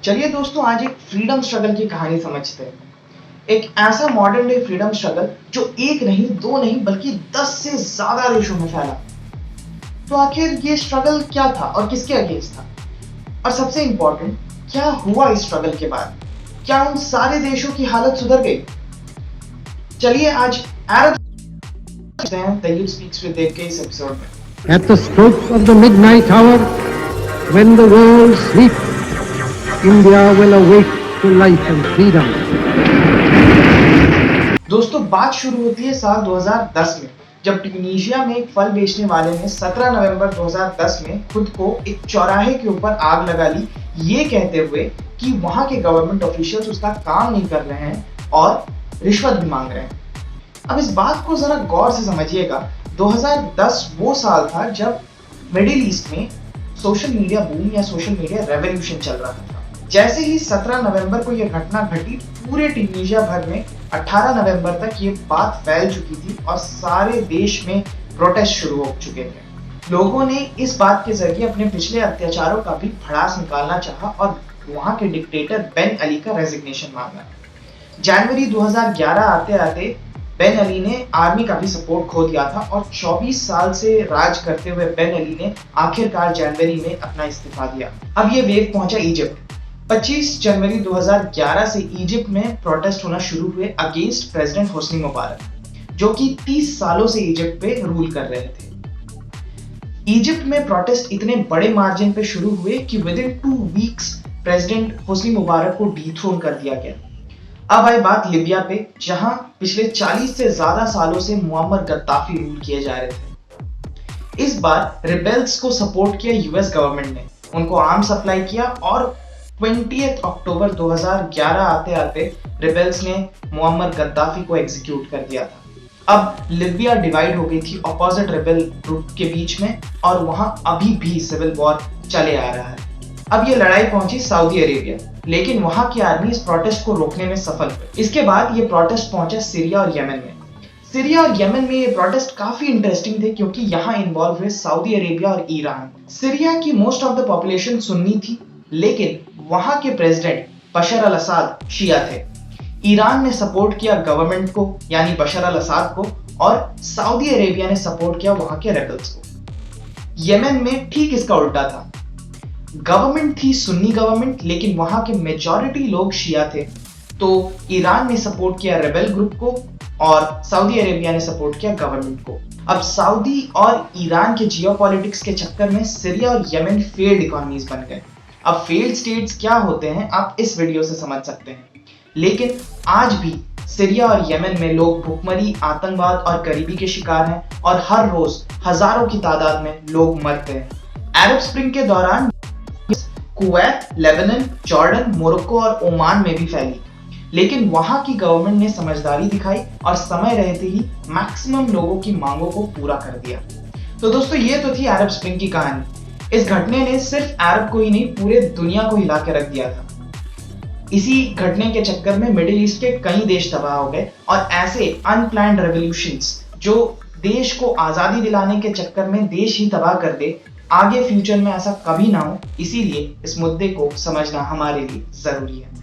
चलिए दोस्तों, आज एक फ्रीडम स्ट्रगल की कहानी समझते हैं। एक ऐसा मॉडर्न डे फ्रीडम स्ट्रगल जो एक नहीं, दो नहीं, बल्कि 10 से ज्यादा देशों में फैला। तो आखिर ये स्ट्रगल क्या था और किसके अगेंस्ट था? और सबसे इंपॉर्टेंट, क्या हुआ इस स्ट्रगल के बाद? क्या उन सारे देशों की हालत सुधर गई? चलिए आज अरब तैयब स्पीक्स विद देव के इस एपिसोड में। At the stroke of the midnight hour, when the world sleeps, India will awake to life and freedom. दोस्तों, बात शुरू होती है साल 2010 में, जब ट्यूनीशिया में एक फल बेचने वाले ने 17 नवंबर 2010 में खुद को एक चौराहे के ऊपर आग लगा ली, ये कहते हुए कि वहां के गवर्नमेंट ऑफिशियल्स उसका काम नहीं कर रहे हैं और रिश्वत भी मांग रहे हैं। अब इस बात को जरा गौर से समझिएगा। 2010 वो साल था जब मिडिल ईस्ट में सोशल मीडिया बूम या सोशल मीडिया रेवोल्यूशन चल रहा था। जैसे ही 17 नवंबर को यह घटना घटी, पूरे ट्यूनीशिया भर में 18 नवंबर तक ये बात फैल चुकी थी और सारे देश में प्रोटेस्ट शुरू हो चुके थे। लोगों ने इस बात के जरिए अपने पिछले अत्याचारों का भी भड़ास निकालना चाहा और वहां के डिक्टेटर बेन अली का रेजिग्नेशन मांगा। जनवरी 2011 आते आते बेन अली ने आर्मी का भी सपोर्ट खो दिया था और 24 साल से राज करते हुए बेन अली ने आखिरकार जनवरी में अपना इस्तीफा दिया। अब ये वेव पहुंचा इजिप्ट। 25 जनवरी 2011 से इजिप्ट में प्रोटेस्ट होना शुरू हुए अगेंस्ट प्रेसिडेंट होस्नी मुबारक, जो कि 30 सालों से इजिप्ट पे रूल कर रहे थे। इजिप्ट में प्रोटेस्ट इतने बड़े मार्जिन पे शुरू हुए कि within 2 weeks president Hosni Mubarak को डीथ्रोन कर दिया गया। अब आई बात लिबिया पे, जहां पिछले 40 से ज्यादा सालों से मुअम्मर गद्दाफी रूल किए जा रहे थे। इस बार रिबेल्स को सपोर्ट किया यूएस गवर्नमेंट ने, उनको आर्म सप्लाई किया और 20 अक्टूबर 2011 आते आते रिबेल्स ने मुअम्मर गद्दाफी को एग्जीक्यूट कर दिया था। अब लिबिया डिवाइड हो गई थी अपोजिट रिबेल ग्रुप के बीच में और वहां अभी भी सिविल वॉर चले आ रहा है। अब ये लड़ाई पहुंची सऊदी अरेबिया, लेकिन वहां की आर्मी इस प्रोटेस्ट को रोकने में सफल हुई। इसके बाद ये प्रोटेस्ट पहुंचा सीरिया और यमन में। सीरिया और यमन में ये प्रोटेस्ट काफी इंटरेस्टिंग थे क्योंकि यहाँ इन्वॉल्व हुए सऊदी अरेबिया और ईरान। सीरिया की most of the population Sunni थी, लेकिन वहां के प्रेसिडेंट बशर अल असाद शिया थे। ईरान ने सपोर्ट किया गवर्नमेंट को यानी बशर अल असाद को, और सऊदी अरेबिया ने सपोर्ट किया वहां के रेबल्स को। यमन में ठीक इसका उल्टा था। गवर्नमेंट थी सुन्नी गवर्नमेंट, लेकिन वहां के मेजॉरिटी लोग शिया थे। तो ईरान ने सपोर्ट किया रेबेल ग्रुप को और सऊदी अरेबिया ने सपोर्ट किया गवर्नमेंट को। अब सऊदी और ईरान के जियोपॉलिटिक्स के चक्कर में सीरिया और यमन फेल्ड इकोनॉमीज बन गए। अब फेल्ड स्टेट्स क्या होते हैं आप इस वीडियो से समझ सकते हैं, लेकिन आज भी सीरिया और यमन में लोग भुखमरी, आतंकवाद और गरीबी के शिकार हैं और हर रोज हजारों की तादाद में लोग मरते हैं। अरब स्प्रिंग के दौरान कुवैत, लेबनान, जॉर्डन, मोरक्को और ओमान में भी फैली, लेकिन वहां की गवर्नमेंट ने समझदारी दिखाई और समय रहते ही मैक्सिमम लोगों की मांगों को पूरा कर दिया। तो दोस्तों, ये तो थी अरब स्प्रिंग की कहानी। इस घटने ने सिर्फ अरब को ही नहीं, पूरे दुनिया को हिला के रख दिया था। इसी घटने के चक्कर में मिडिल ईस्ट के कई देश तबाह हो गए और ऐसे अनप्लान्ड रेवोल्यूशंस जो देश को आजादी दिलाने के चक्कर में देश ही तबाह कर दे, आगे फ्यूचर में ऐसा कभी ना हो। इसीलिए इस मुद्दे को समझना हमारे लिए जरूरी है।